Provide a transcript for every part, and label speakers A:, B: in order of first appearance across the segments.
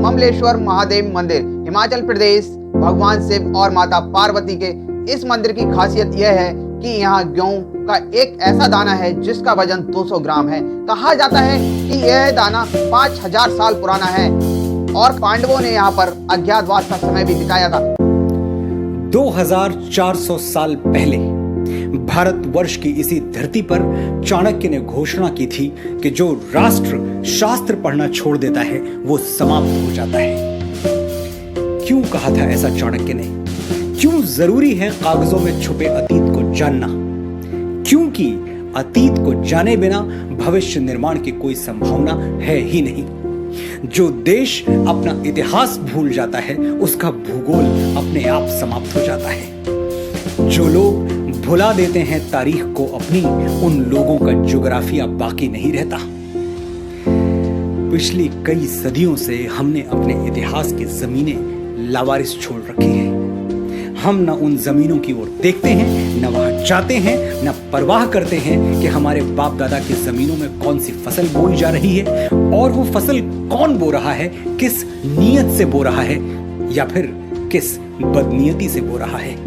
A: कमलेश्वर महादेव मंदिर हिमाचल प्रदेश। भगवान शिव और माता पार्वती के इस मंदिर की खासियत यह है कि यहाँ गेहूं का एक ऐसा दाना है जिसका वजन 200 ग्राम है। कहा जाता है कि यह दाना 5000 साल पुराना है और पांडवों ने यहाँ पर अज्ञातवास का समय भी बिताया था।
B: 2400 साल पहले भारतवर्ष की इसी धरती पर चाणक्य ने घोषणा की थी कि जो राष्ट्र शास्त्र पढ़ना छोड़ देता है वो समाप्त हो जाता है। क्यों कहा था ऐसा चाणक्य ने? क्यों जरूरी है कागजों में छुपे अतीत को जानना? क्योंकि अतीत को जाने बिना भविष्य निर्माण की कोई संभावना है ही नहीं। जो देश अपना इतिहास भूल जाता है उसका भूगोल अपने आप समाप्त हो जाता है। जो लोग भुला देते हैं तारीख को अपनी, उन लोगों का ज्योग्राफिया बाकी नहीं रहता। पिछली कई सदियों से हमने अपने इतिहास की जमीनें लावारिस छोड़ रखी हैं। हम न उन जमीनों की ओर देखते हैं, न वहां जाते हैं, न परवाह करते हैं कि हमारे बाप दादा की जमीनों में कौन सी फसल बोई जा रही है और वो फसल कौन बो रहा है, किस नीयत से बो रहा है या फिर किस बदनीयती से बो रहा है।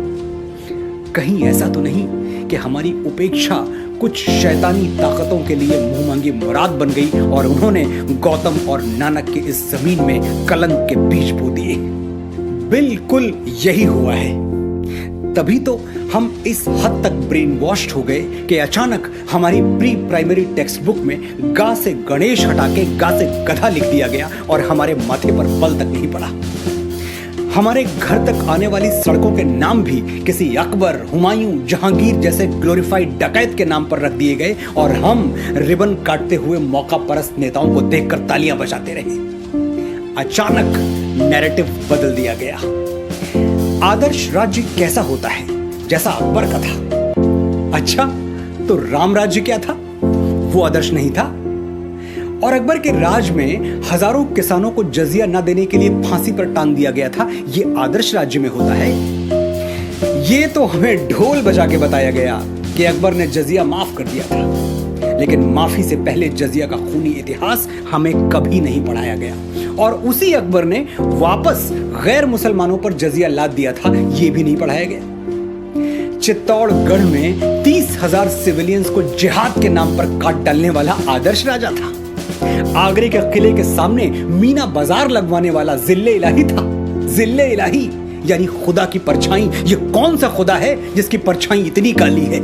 B: कहीं ऐसा तो नहीं कि हमारी उपेक्षा कुछ शैतानी ताकतों के लिए मुंह मांगी मुराद बन गई और उन्होंने गौतम और नानक के इस जमीन में कलंक के बीज बो दिए। बिल्कुल यही हुआ है। तभी तो हम इस हद तक ब्रेन वॉश्ड हो गए कि अचानक हमारी प्री प्राइमरी टेक्स्ट बुक में गा से गणेश हटा के गा से गधा लिख दिया गया और हमारे माथे पर बल तक नहीं पड़ा। हमारे घर तक आने वाली सड़कों के नाम भी किसी अकबर, हुमायूं, जहांगीर जैसे ग्लोरीफाइड डकैत के नाम पर रख दिए गए और हम रिबन काटते हुए मौका परस्त नेताओं को देखकर तालियां बजाते रहे। अचानक नैरेटिव बदल दिया गया। आदर्श राज्य कैसा होता है? जैसा अकबर का था। अच्छा, तो राम राज्य क्या था? वो आदर्श नहीं था। और अकबर के राज में हजारों किसानों को जजिया न देने के लिए फांसी पर टांग दिया गया था। ये आदर्श राज्य में होता है? ये तो हमें ढोल बजा के बताया गया कि अकबर ने जजिया माफ कर दिया था, लेकिन माफी से पहले जजिया का खूनी इतिहास हमें कभी नहीं पढ़ाया गया। और उसी अकबर ने वापस गैर मुसलमानों पर जजिया लाद दिया था, यह भी नहीं पढ़ाया गया। चित्तौड़गढ़ में 30,000 सिविलियंस को जिहाद के नाम पर काट डालने वाला आदर्श राजा था। आगरे के किले के सामने मीना बाजार लगवाने वाला जिल्ले इलाही था। जिल्ले इलाही यानी खुदा की परछाई। ये कौन सा खुदा है जिसकी परछाई इतनी काली है?